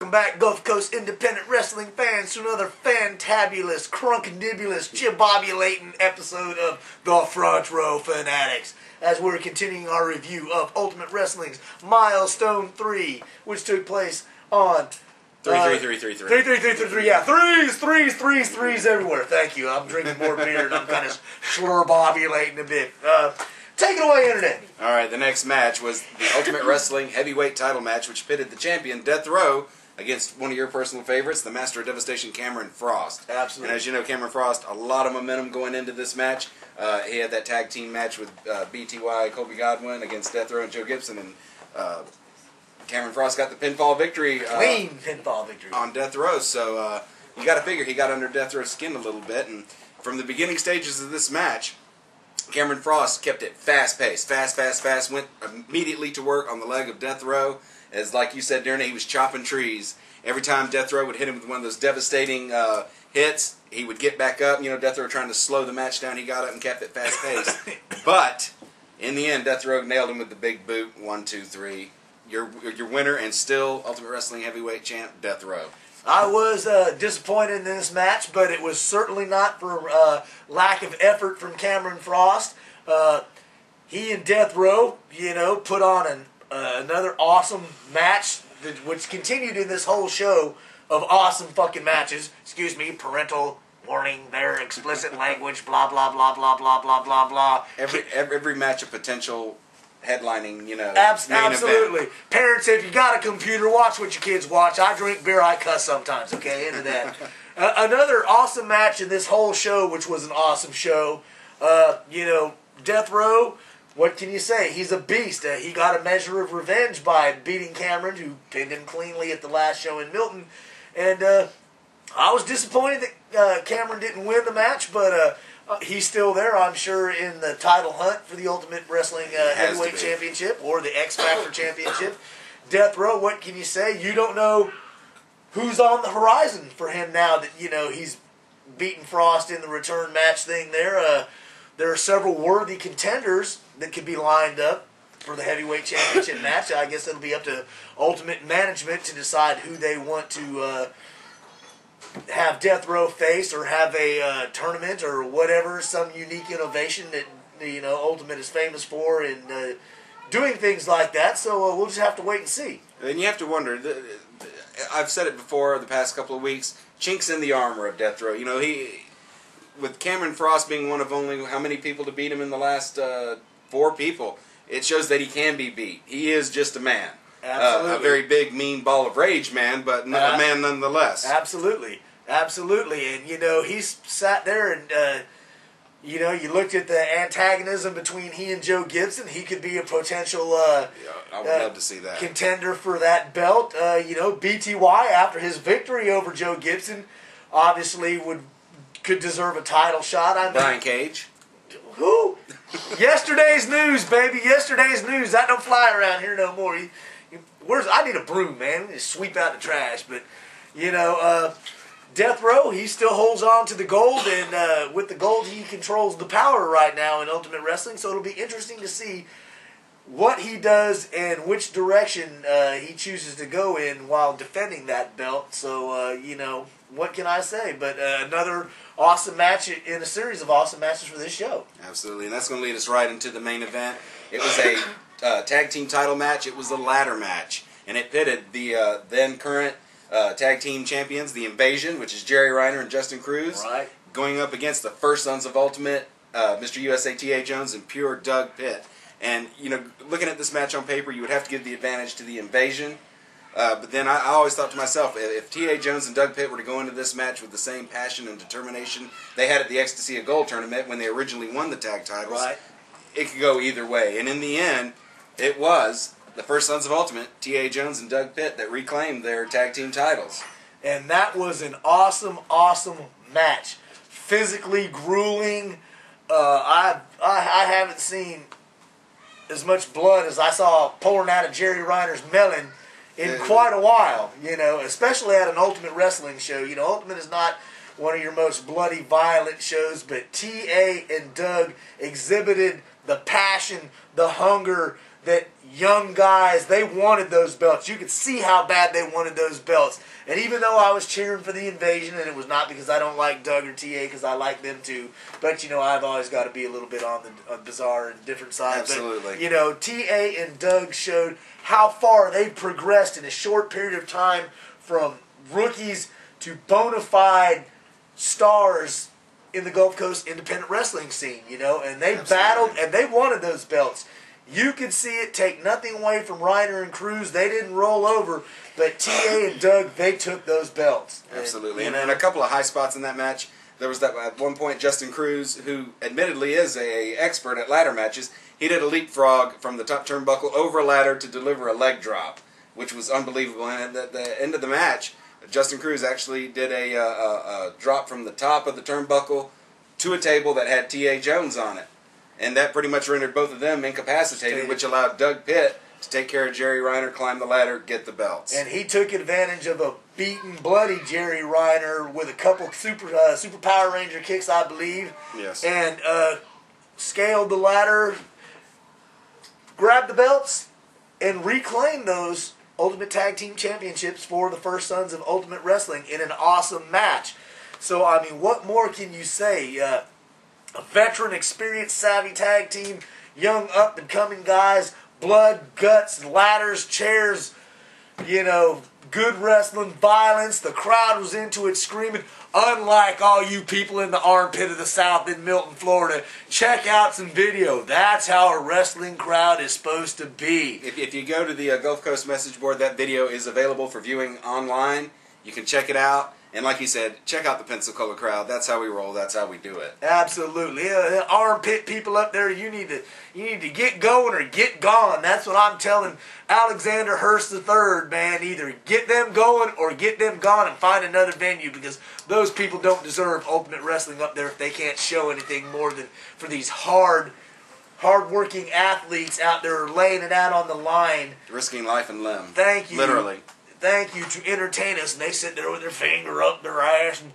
Welcome back, Gulf Coast independent wrestling fans, to another fantabulous, crunkadibulous, jibobulating episode of the Front Row Fanatics, as we're continuing our review of Ultimate Wrestling's Milestone 3, which took place on... 3 yeah. Threes everywhere. Thank you. I'm drinking more beer and I'm kind of slur-bobulating a bit. Take it away, Internet. All right, the next match was the Ultimate Wrestling Heavyweight title match, which pitted the champion, Death Row, against one of your personal favorites, the Master of Devastation, Cameron Frost. Absolutely. And as you know, Cameron Frost, a lot of momentum going into this match. He had that tag team match with BTY, Colby Godwin against Death Row and Joe Gibson, and Cameron Frost got the pinfall victory. Clean pinfall victory. On Death Row, so you got to figure he got under Death Row's skin a little bit, and from the beginning stages of this match, Cameron Frost kept it fast-paced, fast, went immediately to work on the leg of Death Row, as like you said, Darren, he was chopping trees. Every time Death Row would hit him with one of those devastating hits, he would get back up. You know, Death Row trying to slow the match down, he got up and kept it fast-paced. But, in the end, Death Row nailed him with the big boot, 1, 2, 3. Your winner and still Ultimate Wrestling Heavyweight Champ, Death Row. I was disappointed in this match, but it was certainly not for lack of effort from Cameron Frost. He and Death Row, you know, put on another awesome match, which continued in this whole show of awesome fucking matches. Excuse me, parental warning there, explicit language, blah, blah, blah, blah, blah, blah, blah, blah. Every match a potential headlining, you know, absolutely. Parents, if you got a computer, watch what your kids watch. I drink beer, I cuss sometimes, okay? Into that. Another awesome match in this whole show, which was an awesome show. You know, Death Row, what can you say? He's a beast. He got a measure of revenge by beating Cameron, who pinned him cleanly at the last show in Milton. And I was disappointed that Cameron didn't win the match, but... he's still there, I'm sure, in the title hunt for the Ultimate Wrestling Heavyweight Championship or the X Factor Championship. Death Row, what can you say? You don't know who's on the horizon for him now that, you know, he's beaten Frost in the return match thing there. There are several worthy contenders that could be lined up for the Heavyweight Championship match. I guess it'll be up to Ultimate Management to decide who they want to... have Death Row face, or have a tournament, or whatever, some unique innovation that, you know, Ultimate is famous for in doing things like that. So we'll just have to wait and see. And you have to wonder, I've said it before the past couple of weeks, chinks in the armor of Death Row. You know, with Cameron Frost being one of only how many people to beat him in the last 4 people, it shows that he can be beat. He is just a man. Absolutely. A very big, mean ball of rage man, but a man nonetheless. Absolutely. And, you know, he's sat there and, you know, you looked at the antagonism between he and Joe Gibson. He could be a potential I would love to see that. Contender for that belt. You know, BTY, after his victory over Joe Gibson, obviously could deserve a title shot. Brian Cage. Who? Yesterday's news, baby. Yesterday's news. That don't fly around here no more. I need a broom, man. Just sweep out the trash. But, you know, Death Row, he still holds on to the gold, and with the gold, he controls the power right now in Ultimate Wrestling. So it'll be interesting to see what he does and which direction he chooses to go in while defending that belt. So, you know, what can I say? But another awesome match in a series of awesome matches for this show. Absolutely, and that's going to lead us right into the main event. It was a tag team title match. It was a ladder match, and it pitted the then current tag team champions, the Invasion, which is Jerry Reiner and Justin Cruz, right, going up against the First Sons of Ultimate, Mr. USA T.A. Jones and Pure Doug Pitt. And, you know, looking at this match on paper, you would have to give the advantage to the Invasion. But then I always thought to myself, if T.A. Jones and Doug Pitt were to go into this match with the same passion and determination they had at the Ecstasy of Gold tournament when they originally won the tag titles, right, it could go either way. And in the end, it was the First Sons of Ultimate, T.A. Jones and Doug Pitt, that reclaimed their tag team titles. And that was an awesome, awesome match. Physically grueling. I haven't seen as much blood as I saw pouring out of Jerry Reiner's melon in quite a while. You know, especially at an Ultimate Wrestling show. You know, Ultimate is not one of your most bloody, violent shows, but T.A. and Doug exhibited the passion, the hunger, that young guys, they wanted those belts. You could see how bad they wanted those belts. And even though I was cheering for the Invasion, and it was not because I don't like Doug or TA, because I like them too, but, you know, I've always got to be a little bit on the bizarre and different side. Absolutely. But, you know, TA and Doug showed how far they progressed in a short period of time from rookies to bona fide stars in the Gulf Coast independent wrestling scene, you know, and they battled and they wanted those belts. You could see it, take nothing away from Ryder and Cruz. They didn't roll over, but TA and Doug, they took those belts. Absolutely. And a couple of high spots in that match. There was that at one point Justin Cruz, who admittedly is a expert at ladder matches, he did a leapfrog from the top turnbuckle over a ladder to deliver a leg drop, which was unbelievable. And at the end of the match, Justin Cruz actually did a drop from the top of the turnbuckle to a table that had T.A. Jones on it. And that pretty much rendered both of them incapacitated, which allowed Doug Pitt to take care of Jerry Reiner, climb the ladder, get the belts. And he took advantage of a beaten, bloody Jerry Reiner with a couple super Power Ranger kicks, I believe. Yes. And scaled the ladder, grabbed the belts, and reclaimed those Ultimate Tag Team Championships for the First Sons of Ultimate Wrestling in an awesome match. So, I mean, what more can you say? A veteran, experienced, savvy tag team, young up-and-coming guys, blood, guts, ladders, chairs, you know, good wrestling, violence. The crowd was into it, screaming. Unlike all you people in the armpit of the South in Milton, Florida, check out some video. That's how a wrestling crowd is supposed to be. If you go to the Gulf Coast message board, that video is available for viewing online. You can check it out. And like you said, check out the Pensacola crowd. That's how we roll. That's how we do it. Absolutely. Armpit people up there, you need to get going or get gone. That's what I'm telling Alexander Hurst III, man. Either get them going or get them gone and find another venue, because those people don't deserve Ultimate Wrestling up there if they can't show anything more than for these hard-working athletes out there laying it out on the line. Risking life and limb. Thank you. Literally. Thank you to entertain us, and they sit there with their finger up their ass and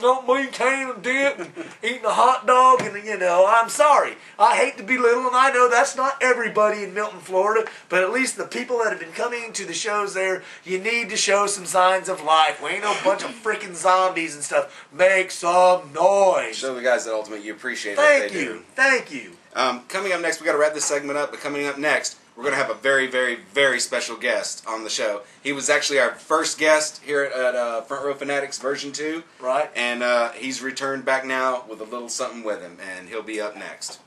don't maintain a dip and eating a hot dog, and you know, I'm sorry. I hate to belittle, and I know that's not everybody in Milton, Florida, but at least the people that have been coming to the shows there, you need to show some signs of life. We ain't no bunch of freaking zombies and stuff. Make some noise. Show the guys at Ultimate you appreciate what they do. Thank you. Coming up next, we got to wrap this segment up, but coming up next, we're going to have a very, very, very special guest on the show. He was actually our first guest here at Front Row Fanatics version 2. Right. And he's returned back now with a little something with him, and he'll be up next.